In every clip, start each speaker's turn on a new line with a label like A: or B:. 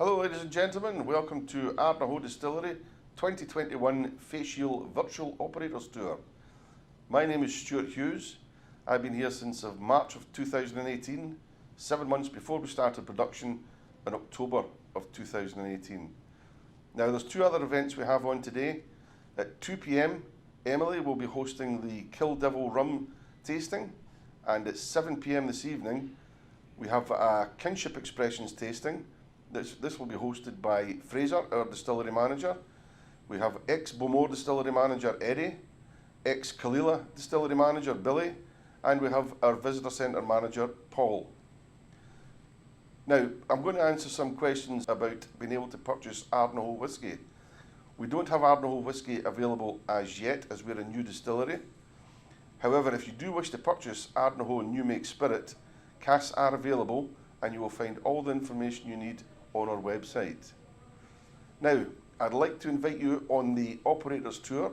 A: Hello ladies and gentlemen, welcome to Ardnahoe Distillery 2021 Feis Ile Virtual Operators Tour. My name is Stuart Hughes. I've been here since March of 2018, 7 months before we started production in October of 2018. Now there's two other events we have on today. At 2 PM, Emily will be hosting the Kill Devil Rum tasting, and at 7 PM this evening we have a Kinship Expressions tasting. This will be hosted by Fraser, our distillery manager. We have ex-Bowmore distillery manager Eddie, ex-Kalila distillery manager Billy, and we have our visitor centre manager Paul. Now, I'm going to answer some questions about being able to purchase Ardnahoe whisky. We don't have Ardnahoe whisky available as yet, as we're a new distillery. However, if you do wish to purchase Ardnahoe New Make Spirit, casks are available, and you will find all the information you need on our website. Now, I'd like to invite you on the operators tour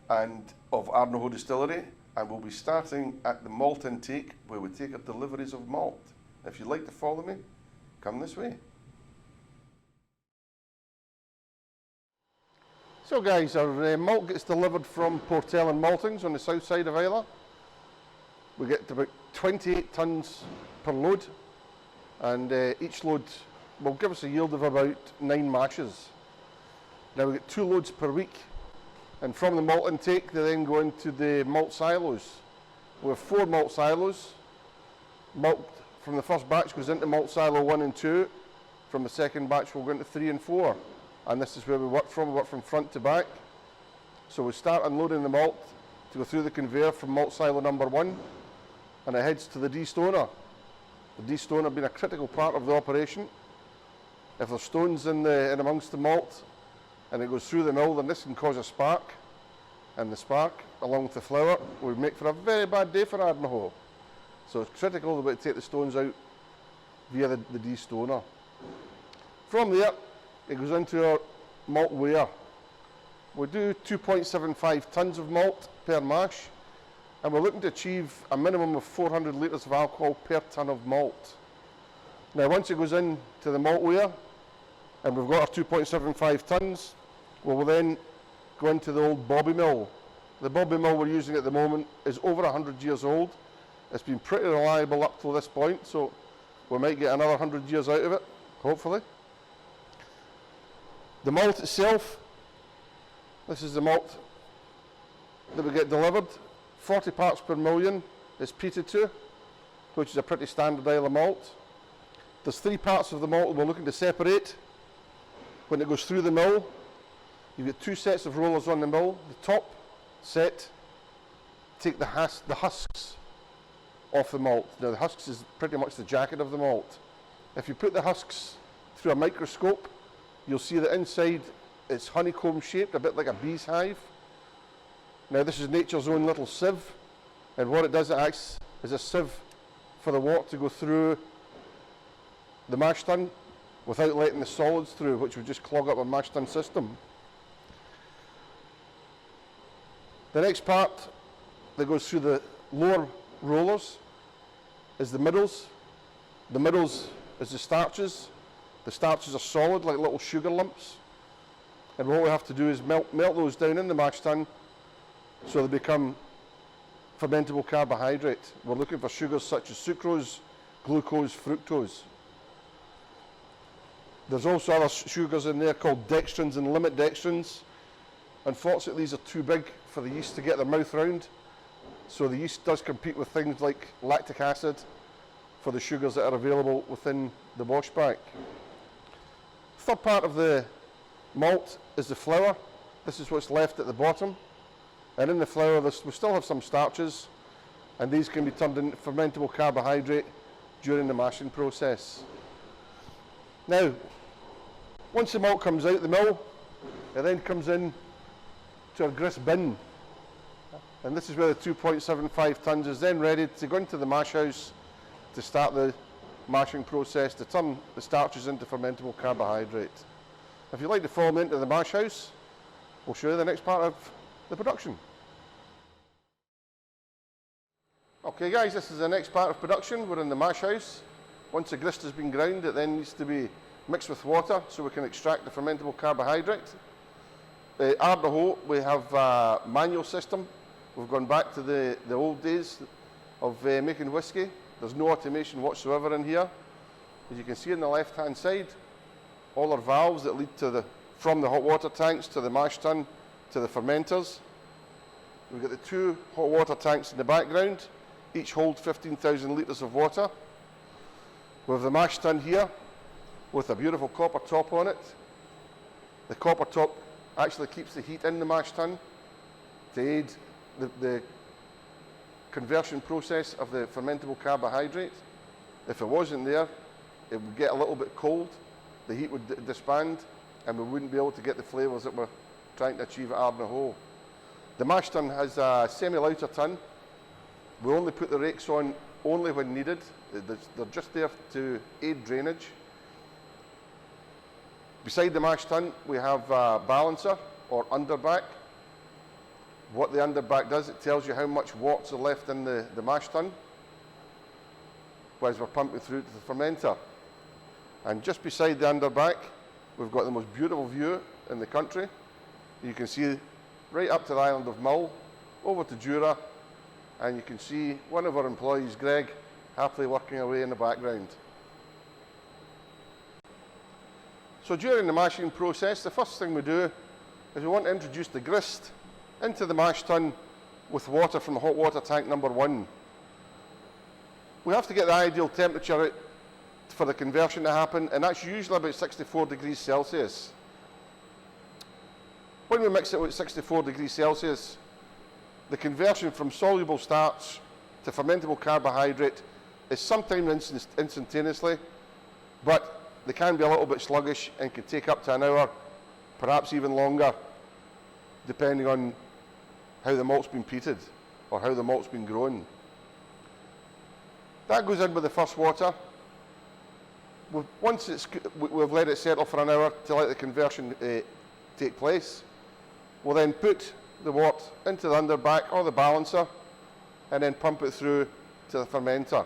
A: of Ardnahoe Distillery, and we'll be starting at the malt intake, where we take our deliveries of malt. If you'd like to follow me, come this way. So guys, our malt gets delivered from Portel and Maltings on the south side of Islay. We get about 28 tonnes per load, and each load will give us a yield of about 9 mashes. Now we get 2 loads per week, and from the malt intake they then go into the malt silos. We have 4 malt silos. Malt from the first batch goes into malt silo 1 and 2. From the second batch we'll go into 3 and 4, and this is where we work from front to back. So we start unloading the malt to go through the conveyor from malt silo number 1, and it heads to the destoner. The destoner being a critical part of the operation. If there's stones in amongst the malt and it goes through the mill, then this can cause a spark, and the spark, along with the flour, would make for a very bad day for Ardnahoe. So it's critical that we take the stones out via the destoner. From there, it goes into our malt weigher. We do 2.75 tonnes of malt per mash, and we're looking to achieve a minimum of 400 litres of alcohol per tonne of malt. Now once it goes into the malt weigher, and we've got our 2.75 tonnes, we will then go into the old bobby mill. The bobby mill we're using at the moment is over 100 years old. It's been pretty reliable up to this point, so we might get another 100 years out of it, hopefully. The malt itself, this is the malt that we get delivered. 40 parts per million is peated to, which is a pretty standard Islay malt. There's 3 parts of the malt we're looking to separate. When it goes through the mill, you get 2 sets of rollers on the mill. The top set take the husks off the malt. Now the husks is pretty much the jacket of the malt. If you put the husks through a microscope, you'll see that inside it's honeycomb shaped, a bit like a bee's hive. Now this is nature's own little sieve, and what it does, it acts as a sieve for the water to go through the mash tun without letting the solids through, which would just clog up a mash tun system. The next part that goes through the lower rollers is the middles. The middles is the starches. The starches are solid, like little sugar lumps, and what we have to do is melt those down in the mash tun so they become fermentable carbohydrate. We're looking for sugars such as sucrose, glucose, fructose. There's also other sugars in there called dextrins and limit dextrins. Unfortunately, these are too big for the yeast to get their mouth round, so the yeast does compete with things like lactic acid for the sugars that are available within the washback. Third part of the malt is the flour. This is what's left at the bottom, and in the flour we still have some starches, and these can be turned into fermentable carbohydrate during the mashing process. Now, once the malt comes out the mill, it then comes in to our grist bin, and this is where the 2.75 tonnes is then ready to go into the mash house to start the mashing process to turn the starches into fermentable carbohydrate. If you'd like to follow me into the mash house, we'll show you the next part of the production. Okay guys, this is the next part of production. We're in the mash house. Once the grist has been ground, it then needs to be mixed with water so we can extract the fermentable carbohydrate. Ardnahoe, we have a manual system. We've gone back to the old days of making whiskey. There's no automation whatsoever in here. As you can see on the left-hand side, all our valves that lead from the hot water tanks to the mash tun to the fermenters. We've got the 2 hot water tanks in the background. Each hold 15,000 litres of water. We have the mash tun here with a beautiful copper top on it. The copper top actually keeps the heat in the mash tun to aid the conversion process of the fermentable carbohydrate. If it wasn't there, it would get a little bit cold, the heat would disband, and we wouldn't be able to get the flavours that we're trying to achieve at Ardnahoe. The mash tun has a semi-lauter tun. We only put the rakes on only when needed. They're just there to aid drainage. Beside the mash tun, we have a balancer or underback. What the underback does, it tells you how much watts are left in the mash tun as we're pumping through to the fermenter. And just beside the underback, we've got the most beautiful view in the country. You can see right up to the island of Mull, over to Jura, and you can see one of our employees, Greg, happily working away in the background. So during the mashing process, the first thing we do is we want to introduce the grist into the mash tun with water from the hot water tank number 1. We have to get the ideal temperature for the conversion to happen, and that's usually about 64 degrees Celsius. When we mix it with 64 degrees Celsius, the conversion from soluble starch to fermentable carbohydrate is sometimes instantaneously, but they can be a little bit sluggish and can take up to an hour, perhaps even longer, depending on how the malt's been peated or how the malt's been grown. That goes in with the first water. Once we've let it settle for an hour to let the conversion take place, we'll then put the wort into the underback or the balancer and then pump it through to the fermenter.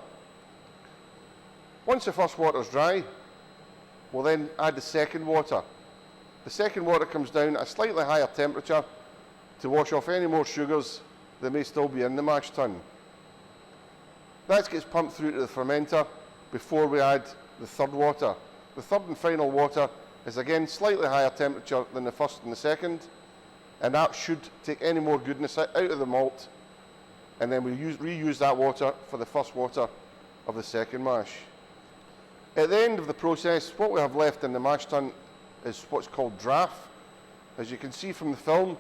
A: Once the first water is dry, we'll then add the second water. The second water comes down at a slightly higher temperature to wash off any more sugars that may still be in the mash tun. That gets pumped through to the fermenter before we add the third water. The third and final water is again slightly higher temperature than the first and the second, and that should take any more goodness out of the malt, and then we reuse that water for the first water of the second mash. At the end of the process, what we have left in the mash tun is what's called draff. As you can see from the film,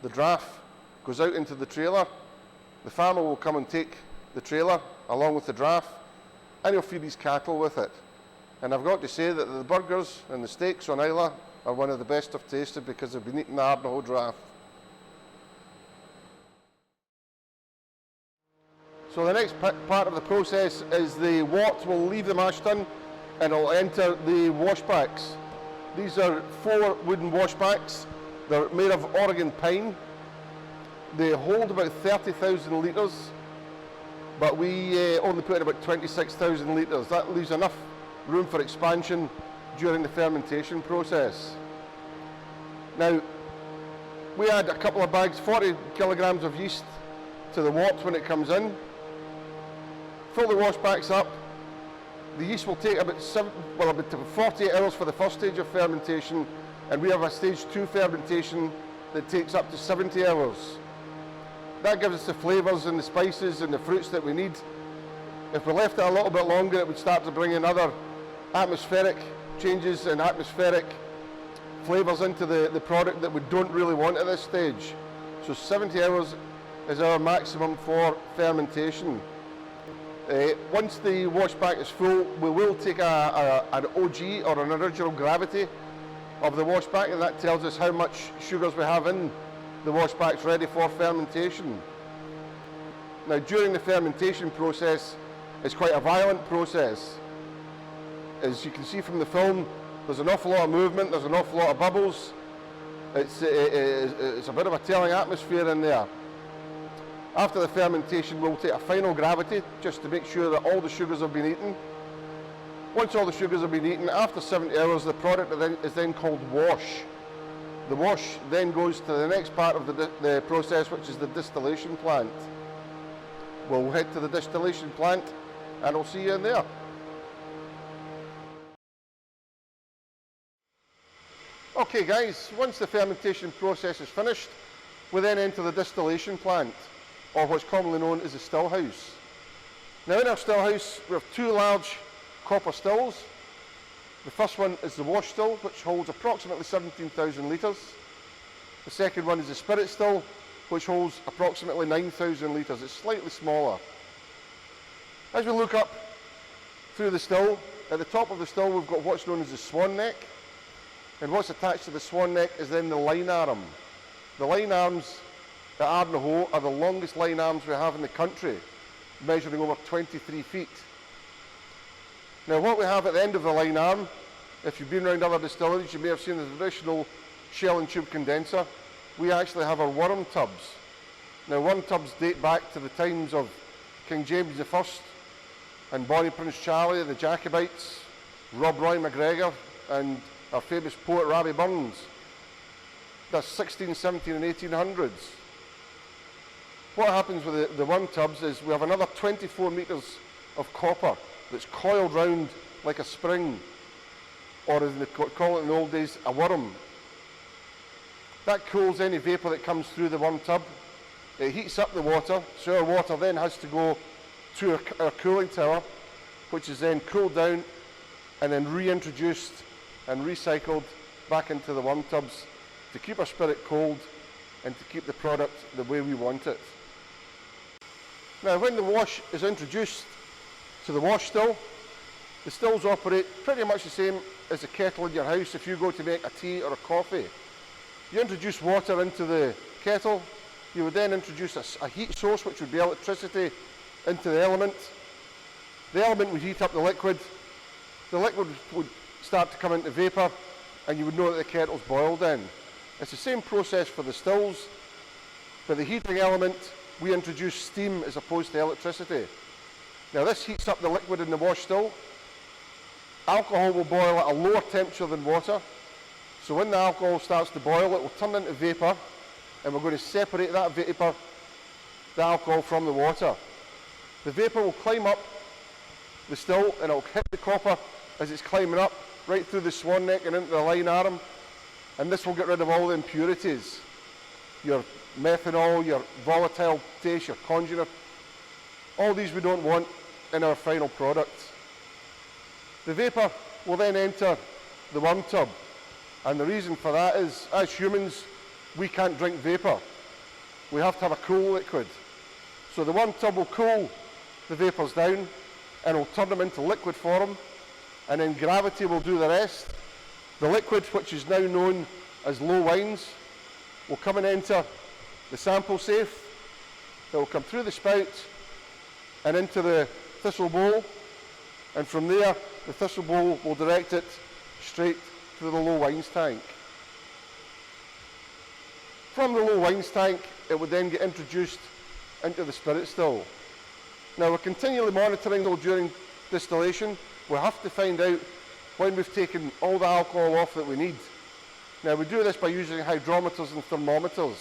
A: the draff goes out into the trailer. The farmer will come and take the trailer along with the draff, and he'll feed his cattle with it. And I've got to say that the burgers and the steaks on Islay are one of the best I've tasted because they've been eating the Ardnahoe draff. So the next part of the process is the wort will leave the mash tun and it'll enter the washbacks. These are 4 wooden washbacks. They're made of Oregon pine. They hold about 30,000 litres, but we only put in about 26,000 litres. That leaves enough room for expansion during the fermentation process. Now, we add a couple of bags, 40 kilograms of yeast to the wort when it comes in. Fill the washbacks up. The yeast will take about 48 hours for the first stage of fermentation, and we have a stage 2 fermentation that takes up to 70 hours. That gives us the flavours and the spices and the fruits that we need. If we left it a little bit longer, it would start to bring in other atmospheric changes and atmospheric flavours into the product that we don't really want at this stage. So 70 hours is our maximum for fermentation. Once the washback is full, we will take an OG or an original gravity of the washback, and that tells us how much sugars we have in the washbacks ready for fermentation. Now, during the fermentation process, it's quite a violent process. As you can see from the film, there's an awful lot of movement, there's an awful lot of bubbles. It's a bit of a telling atmosphere in there. After the fermentation, we'll take a final gravity just to make sure that all the sugars have been eaten. Once all the sugars have been eaten, after 70 hours, the product is then called wash. The wash then goes to the next part of the process, which is the distillation plant. We'll head to the distillation plant and I'll see you in there. Okay guys, once the fermentation process is finished, we then enter the distillation plant, or what's commonly known as the still house. Now in our still house we have two large copper stills. The first one is the wash still, which holds approximately 17,000 litres. The second one is the spirit still, which holds approximately 9,000 litres. It's slightly smaller. As we look up through the still, at the top of the still we've got what's known as the swan neck, and what's attached to the swan neck is then the line arm. The line arms at Ardnahoe are the longest line arms we have in the country, measuring over 23 feet. Now what we have at the end of the line arm, if you've been around other distilleries, you may have seen the traditional shell and tube condenser. We actually have our worm tubs. Now worm tubs date back to the times of King James I and Bonnie Prince Charlie, the Jacobites, Rob Roy McGregor and our famous poet Rabbie Burns. That's 16, 17 and 1800s. What happens with the worm tubs is we have another 24 metres of copper that's coiled round like a spring, or as they call it in the old days, a worm. That cools any vapour that comes through the worm tub. It heats up the water, so our water then has to go to our cooling tower, which is then cooled down and then reintroduced and recycled back into the worm tubs to keep our spirit cold and to keep the product the way we want it. Now when the wash is introduced to the wash still, the stills operate pretty much the same as a kettle in your house if you go to make a tea or a coffee. You introduce water into the kettle, you would then introduce a heat source, which would be electricity, into the element. The element would heat up the liquid would start to come into vapour, and you would know that the kettle's boiled then. It's the same process for the stills, but the heating element, we introduce steam as opposed to electricity. Now this heats up the liquid in the wash still. Alcohol will boil at a lower temperature than water, so when the alcohol starts to boil it will turn into vapour, and we're going to separate that vapour, the alcohol, from the water. The vapour will climb up the still and it will hit the copper as it's climbing up right through the swan neck and into the line arm, and this will get rid of all the impurities, your methanol, your volatile taste, your congener, all these we don't want in our final product. The vapour will then enter the worm tub, and the reason for that is, as humans, we can't drink vapour. We have to have a cool liquid. So the worm tub will cool the vapours down and will turn them into liquid form, and then gravity will do the rest. The liquid, which is now known as low wines, will come and enter the sample safe. It will come through the spout and into the thistle bowl, and from there the thistle bowl will direct it straight to the low wines tank. From the low wines tank it would then get introduced into the spirit still. Now we're continually monitoring though during distillation. We have to find out when we've taken all the alcohol off that we need. Now we do this by using hydrometers and thermometers.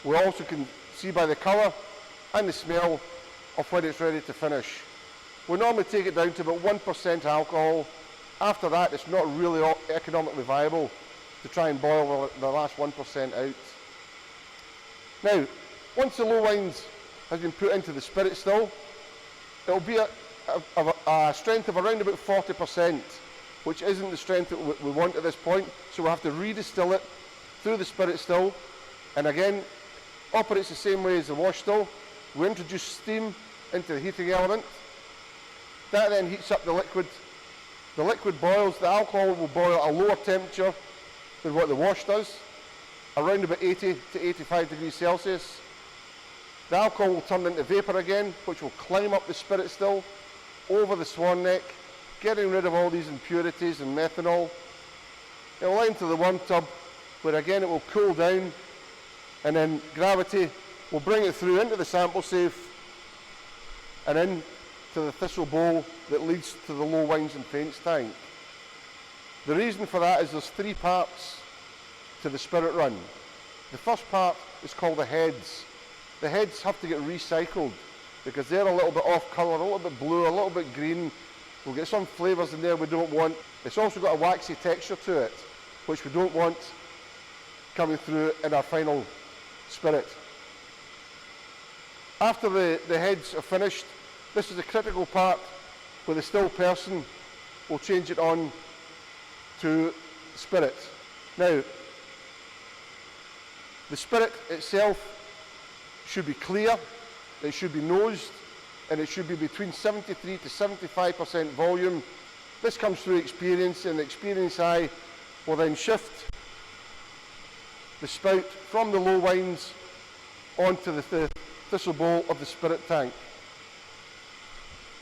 A: We also can see by the colour and the smell of when it's ready to finish. We normally take it down to about 1% alcohol. After that it's not really economically viable to try and boil the last 1% out. Now, once the low wines has been put into the spirit still, it will be a strength of around about 40%, which isn't the strength that we want at this point, so we'll have to redistill it through the spirit still, and again, operates the same way as the wash still. We introduce steam into the heating element. That then heats up the liquid. The liquid boils, the alcohol will boil at a lower temperature than what the wash does, around about 80 to 85 degrees Celsius. The alcohol will turn into vapour again, which will climb up the spirit still, over the swan neck, getting rid of all these impurities and methanol. It will enter the worm tub, where again it will cool down, and then gravity will bring it through into the sample safe and in to to the thistle bowl that leads to the low wines and paints tank. The reason for that is there's 3 parts to the spirit run. The first part is called the heads. The heads have to get recycled because they're a little bit off colour, a little bit blue, a little bit green. We'll get some flavours in there we don't want. It's also got a waxy texture to it, which we don't want coming through in our final spirit. After the heads are finished, this is the critical part where the still person will change it on to spirit. Now, the spirit itself should be clear, it should be nosed, and it should be between 73 to 75% volume. This comes through experience, and the experienced eye will then shift the spout from the low wines onto the thistle bowl of the spirit tank.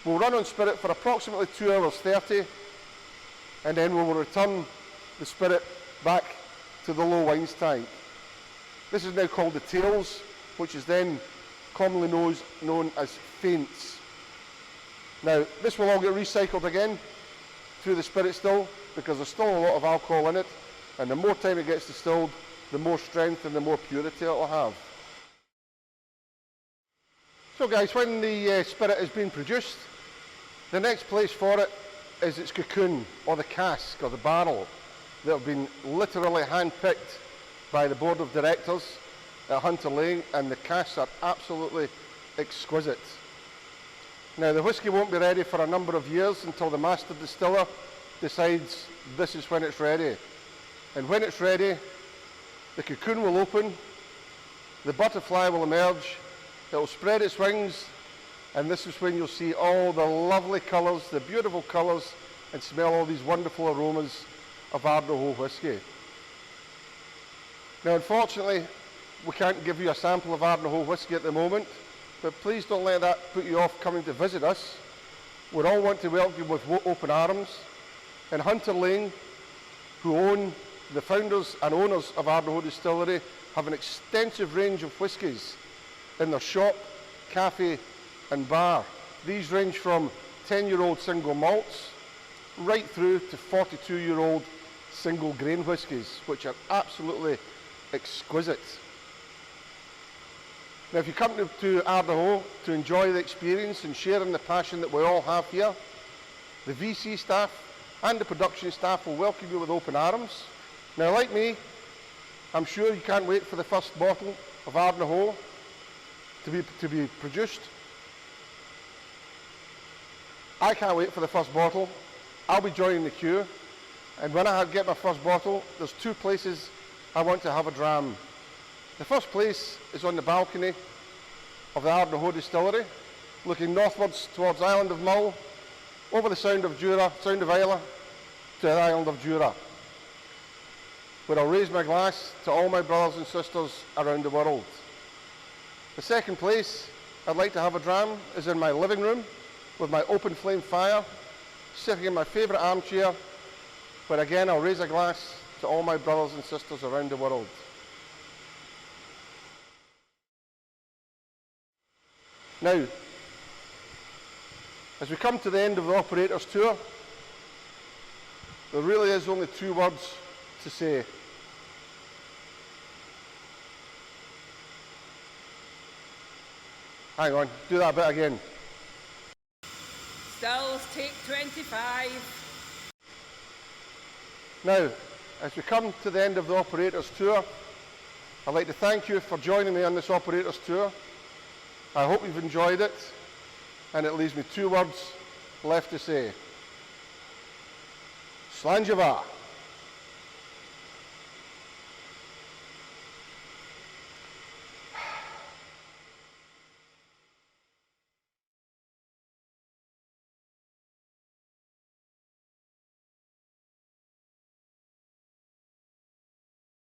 A: We'll run on spirit for approximately 2 hours 30, and then we will return the spirit back to the low wines tank. This is now called the tails, which is then commonly known as faints. Now, this will all get recycled again through the spirit still, because there's still a lot of alcohol in it, and the more time it gets distilled, the more strength and the more purity it will have. So guys, when the spirit is being produced, the next place for it is its cocoon, or the cask, or the barrel, that have been literally hand-picked by the board of directors at Hunter Lane, and the casks are absolutely exquisite. Now, the whisky won't be ready for a number of years until the master distiller decides this is when it's ready. And when it's ready, the cocoon will open, the butterfly will emerge, it will spread its wings, and this is when you'll see all the lovely colours, the beautiful colours, and smell all these wonderful aromas of Ardnahoe whisky. Now, unfortunately, we can't give you a sample of Ardnahoe whisky at the moment, but please don't let that put you off coming to visit us. We all want to welcome you with open arms. And Hunter Lane, who own the founders and owners of Ardnahoe Distillery, have an extensive range of whiskies in their shop, cafe and bar. These range from 10-year-old single malts right through to 42-year-old single grain whiskies, which are absolutely exquisite. Now, if you come to Ardnahoe to enjoy the experience and share in the passion that we all have here, the VC staff and the production staff will welcome you with open arms. Now, like me, I'm sure you can't wait for the first bottle of Ardnahoe to be produced. I can't wait for the first bottle. I'll be joining the queue, and when I get my first bottle, there's 2 places I want to have a dram. The first place is on the balcony of the Ardnahoe Distillery, looking northwards towards the island of Mull, over the Sound of Islay to the island of Jura, where I'll raise my glass to all my brothers and sisters around the world. The second place I'd like to have a dram is in my living room with my open flame fire, sitting in my favourite armchair, where again I'll raise a glass to all my brothers and sisters around the world. Now, as we come to the end of the operator's tour, there really is only 2 words to say. Hang on, do that bit again.
B: Stills, take 25.
A: Now, as we come to the end of the operator's tour, I'd like to thank you for joining me on this operator's tour. I hope you've enjoyed it, and it leaves me 2 words left to say. Slàinte mhath.